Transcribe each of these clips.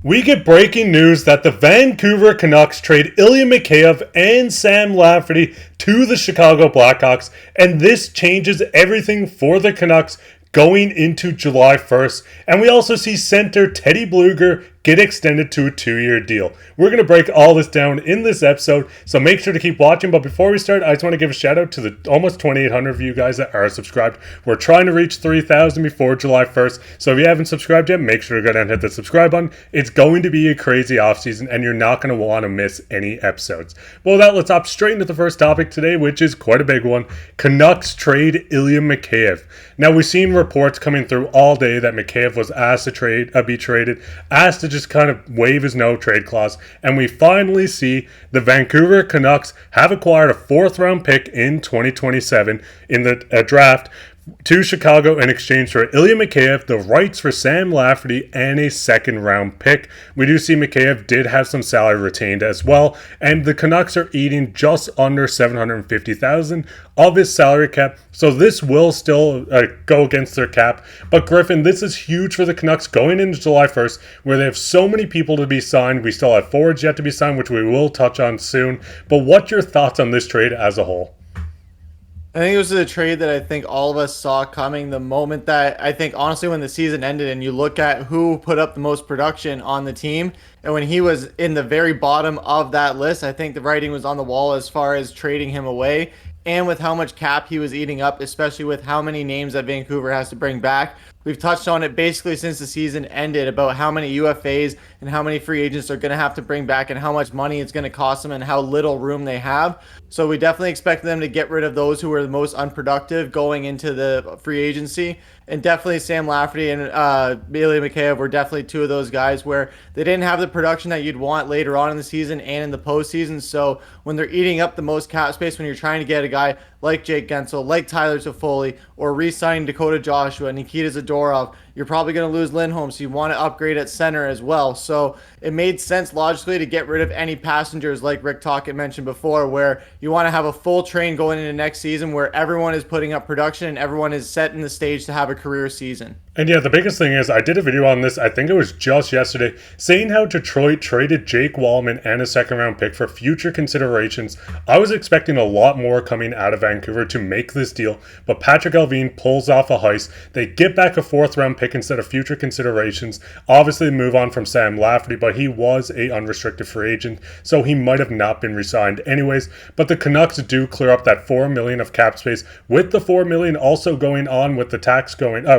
We get breaking news that the Vancouver Canucks trade Ilya Mikheyev and Sam Lafferty to the Chicago Blackhawks, and this changes everything for the Canucks going into July 1st. And we also see center Teddy Blueger get extended to a 2-year deal. We're going to break all this down in this episode, so make sure to keep watching. But before we start, I just want to give a shout out to the almost 2,800 of you guys that are subscribed. We're trying to reach 3,000 before July 1st, so if you haven't subscribed yet, make sure to go down and hit the subscribe button. It's going to be a crazy offseason, and you're not going to want to miss any episodes. But with that, let's hop straight into the first topic today, which is quite a big one. Canucks trade Ilya Mikheyev. Now, we've seen reports coming through all day that Mikheyev was asked to be traded, asked to just kind of waive his no trade clause, and we finally see the Vancouver Canucks have acquired a 4th round pick in 2027 in the draft to Chicago in exchange for Ilya Mikheyev, the rights for Sam Lafferty, and a 2nd round pick. We do see Mikheyev did have some salary retained as well, and the Canucks are eating just under $750,000 of his salary cap, so this will still go against their cap. But Griffin, this is huge for the Canucks going into July 1st, where they have so many people to be signed. We still have forwards yet to be signed, which we will touch on soon. But what's your thoughts on this trade as a whole? I think it was a trade that I think all of us saw coming the moment that I think honestly when the season ended and you look at who put up the most production on the team, and when he was in the very bottom of that list, I think the writing was on the wall as far as trading him away, and with how much cap he was eating up, especially with how many names that Vancouver has to bring back. We've touched on it basically since the season ended about how many UFAs and how many free agents are going to have to bring back and how much money it's going to cost them and how little room they have. So we definitely expect them to get rid of those who were the most unproductive going into the free agency. And definitely Sam Lafferty and Ilya Mikheyev were definitely two of those guys where they didn't have the production that you'd want later on in the season and in the postseason. So when they're eating up the most cap space, when you're trying to get a guy like Jake Guentzel, like Tyler Toffoli, or re-signing Dakota Joshua, Nikita Zadorov, you're probably going to lose Lindholm, so you want to upgrade at center as well. So it made sense logically to get rid of any passengers like Rick Tocchet mentioned before, where you want to have a full train going into next season where everyone is putting up production and everyone is setting the stage to have a career season. And yeah, the biggest thing is I did a video on this, I think it was just yesterday, saying how Detroit traded Jake Wallman and a 2nd round pick for future considerations. I was expecting a lot more coming out of Vancouver to make this deal, but Patrik Allvin pulls off a heist. They get back a 4th round pick instead of future considerations. Obviously move on from Sam Lafferty, but he was a unrestricted free agent, so he might have not been re-signed anyways. But the Canucks do clear up that $4 million of cap space, with the $4 million also going on with the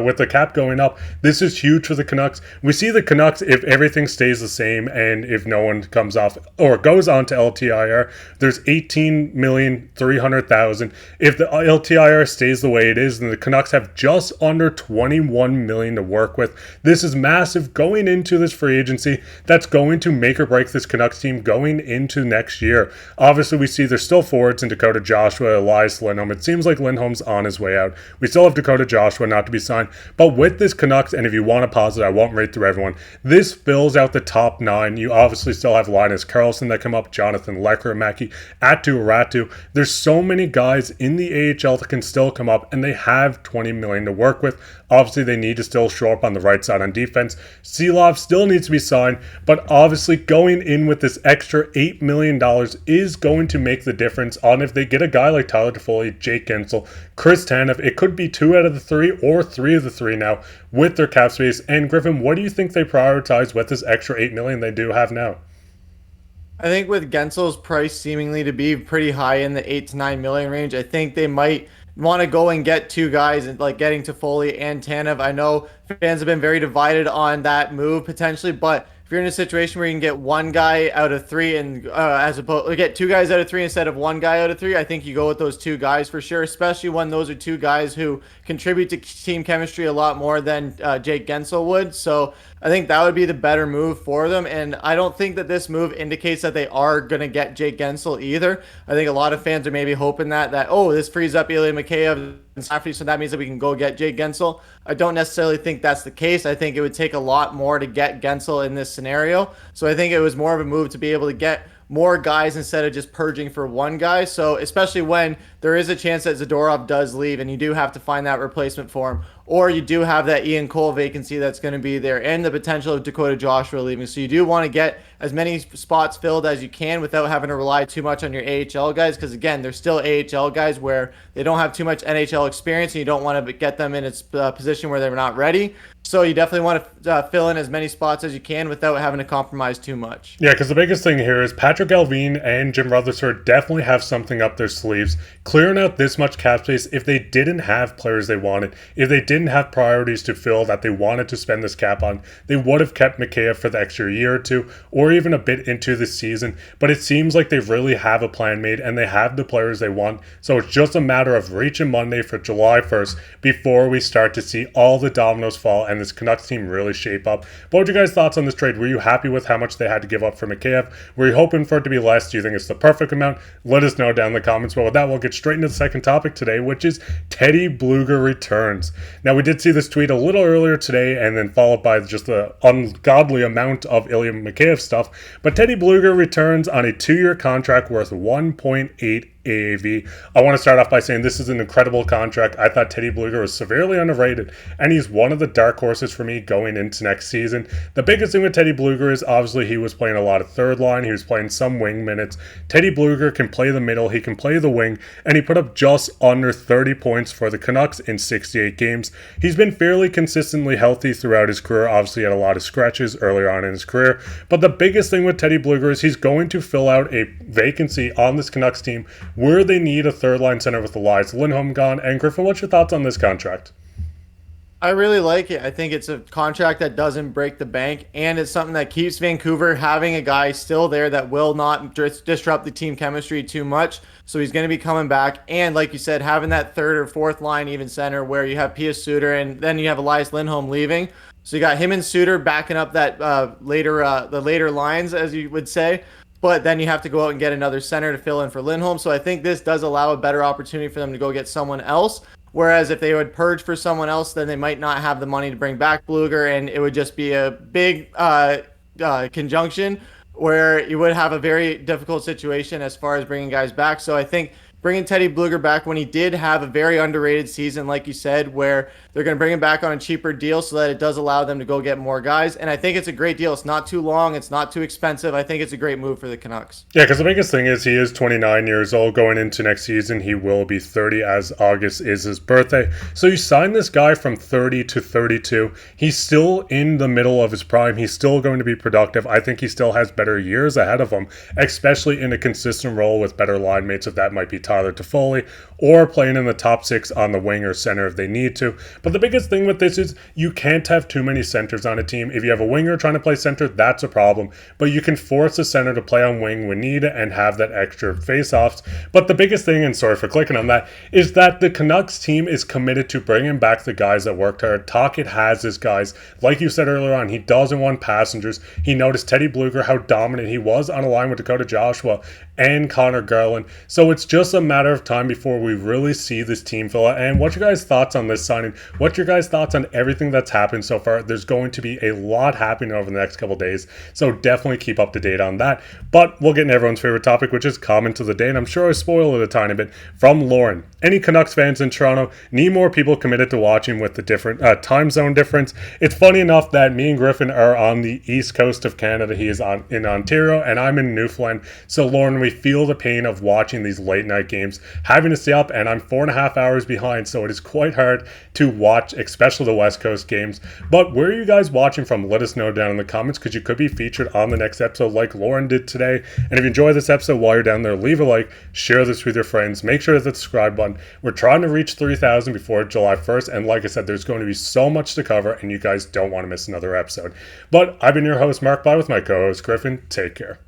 with the cap going up. This is huge for the Canucks. We see the Canucks, if everything stays the same and if no one comes off or goes on to LTIR, there's $18,300,000. If the LTIR stays the way it is, then the Canucks have just under $21 million to work with. This is massive going into this free agency. That's going to make or break this Canucks team going into next year. Obviously, we see there's still forwards in Dakota Joshua, Elias Lindholm. It seems like Lindholm's on his way out. We still have Dakota Joshua not to be signed. But with this Canucks, and if you want to pause it, I won't read through everyone. This fills out the top 9. You obviously still have Linus Karlsson that come up, Jonathan Lekkerimäki, Atu Ratu. There's so many guys in the AHL that can still come up, and they have $20 million to work with. Obviously, they need to still show up on the right side on defense. Silov still needs to be signed, but obviously going in with this extra $8 million is going to make the difference on if they get a guy like Tyler Toffoli, Jake Guentzel, Chris Tanev. It could be 2 out of the 3 or 3 of the 3 now with their cap space. And Griffin, what do you think they prioritize with this extra $8 million they do have now? I think with Gentzel's price seemingly to be pretty high in the $8 to $9 million range, I think they might want to go and get 2 guys, and like getting Toffoli and Tanev. I know fans have been very divided on that move potentially, but if you're in a situation where you can get 1 guy out of 3 and as opposed to get 2 guys out of 3 instead of 1 guy out of 3, I think you go with those 2 guys for sure, especially when those are 2 guys who contribute to team chemistry a lot more than Jake Guentzel would. So I think that would be the better move for them. And I don't think that this move indicates that they are going to get Jake Guentzel either. I think a lot of fans are maybe hoping that this frees up Ilya Mikheyev and Lafferty, so that means that we can go get Jake Guentzel. I don't necessarily think that's the case. I think it would take a lot more to get Guentzel in this scenario. So I think it was more of a move to be able to get more guys instead of just purging for one guy. So especially when there is a chance that Zadorov does leave and you do have to find that replacement for him, or you do have that Ian Cole vacancy that's going to be there, and the potential of Dakota Joshua leaving. So you do want to get as many spots filled as you can without having to rely too much on your AHL guys, because again, they're still AHL guys where they don't have too much NHL experience, and you don't want to get them in a position where they're not ready. So you definitely want to fill in as many spots as you can without having to compromise too much. Yeah, because the biggest thing here is Patrik Allvin and Jim Rutherford definitely have something up their sleeves, clearing out this much cap space. If they didn't have players they wanted, if they didn't have priorities to fill that they wanted to spend this cap on, they would have kept Mikheyev for the extra year or two, or even a bit into the season. But it seems like they really have a plan made, and they have the players they want. So it's just a matter of reaching Monday for July 1st before we start to see all the dominoes fall and this Canucks team really shape up. But what are your guys' thoughts on this trade? Were you happy with how much they had to give up for Mikheyev? Were you hoping for it to be less? Do you think it's the perfect amount? Let us know down in the comments. But with that, we'll get straight into the second topic today, which is Teddy Blueger returns. Now, we did see this tweet a little earlier today, and then followed by just the ungodly amount of Ilya Mikheyev stuff. But Teddy Blueger returns on a 2-year contract worth $1.8 AAV. I want to start off by saying this is an incredible contract. I thought Teddy Blueger was severely underrated, and he's one of the dark horses for me going into next season. The biggest thing with Teddy Blueger is obviously he was playing a lot of third line. He was playing some wing minutes. Teddy Blueger can play the middle. He can play the wing, and he put up just under 30 points for the Canucks in 68 games. He's been fairly consistently healthy throughout his career. Obviously, he had a lot of scratches earlier on in his career, but the biggest thing with Teddy Blueger is he's going to fill out a vacancy on this Canucks team where they need a third line center with Elias Lindholm gone. And Griffin, what's your thoughts on this contract? I really like it. I think it's a contract that doesn't break the bank, and it's something that keeps Vancouver having a guy still there that will not disrupt the team chemistry too much. So he's going to be coming back, and like you said, having that third or fourth line even center where you have Pye Suter and then you have Elias Lindholm leaving. So you got him and Suter backing up that the later lines, as you would say. But then you have to go out and get another center to fill in for Lindholm. So I think this does allow a better opportunity for them to go get someone else. Whereas if they would purge for someone else, then they might not have the money to bring back Blueger, and it would just be a big conjunction where you would have a very difficult situation as far as bringing guys back. So I think bringing Teddy Blueger back when he did have a very underrated season, like you said, where they're going to bring him back on a cheaper deal so that it does allow them to go get more guys. And I think it's a great deal. It's not too long. It's not too expensive. I think it's a great move for the Canucks. Yeah, because the biggest thing is he is 29 years old going into next season. He will be 30 as August is his birthday. So you sign this guy from 30 to 32. He's still in the middle of his prime. He's still going to be productive. I think he still has better years ahead of him, especially in a consistent role with better line mates, if that might be Tyler Toffoli, or playing in the top 6 on the wing or center if they need to. But the biggest thing with this is you can't have too many centers on a team. If you have a winger trying to play center, that's a problem. But you can force a center to play on wing when needed and have that extra face-offs. But the biggest thing, and sorry for clicking on that, is that the Canucks team is committed to bringing back the guys that worked hard. Tocchet has his guys. Like you said earlier on, he doesn't want passengers. He noticed Teddy Blueger, how dominant he was on a line with Dakota Joshua and Connor Garland. So it's just a matter of time before we really see this team fill out. And what's your guys' thoughts on this signing? What's your guys' thoughts on everything that's happened so far? There's going to be a lot happening over the next couple days, so definitely keep up to date on that. But we'll get into everyone's favorite topic, which is comment of the day, and I'm sure I spoiled it a tiny bit, from Lauren. Any Canucks fans in Toronto need more people committed to watching with the different time zone difference. It's funny enough that me and Griffin are on the east coast of Canada. He is in Ontario, and I'm in Newfoundland. So Lauren, we feel the pain of watching these late night games, having to stay up, and I'm 4.5 hours behind, so it is quite hard to watch, especially the West Coast games. But where are you guys watching from? Let us know down in the comments, because you could be featured on the next episode like Lauren did today. And if you enjoy this episode while you're down there, leave a like, share this with your friends, make sure to hit the subscribe button. We're trying to reach 3,000 before July 1st, and like I said, there's going to be so much to cover, and you guys don't want to miss another episode. But I've been your host, Mark Pye, with my co-host Griffin. Take care.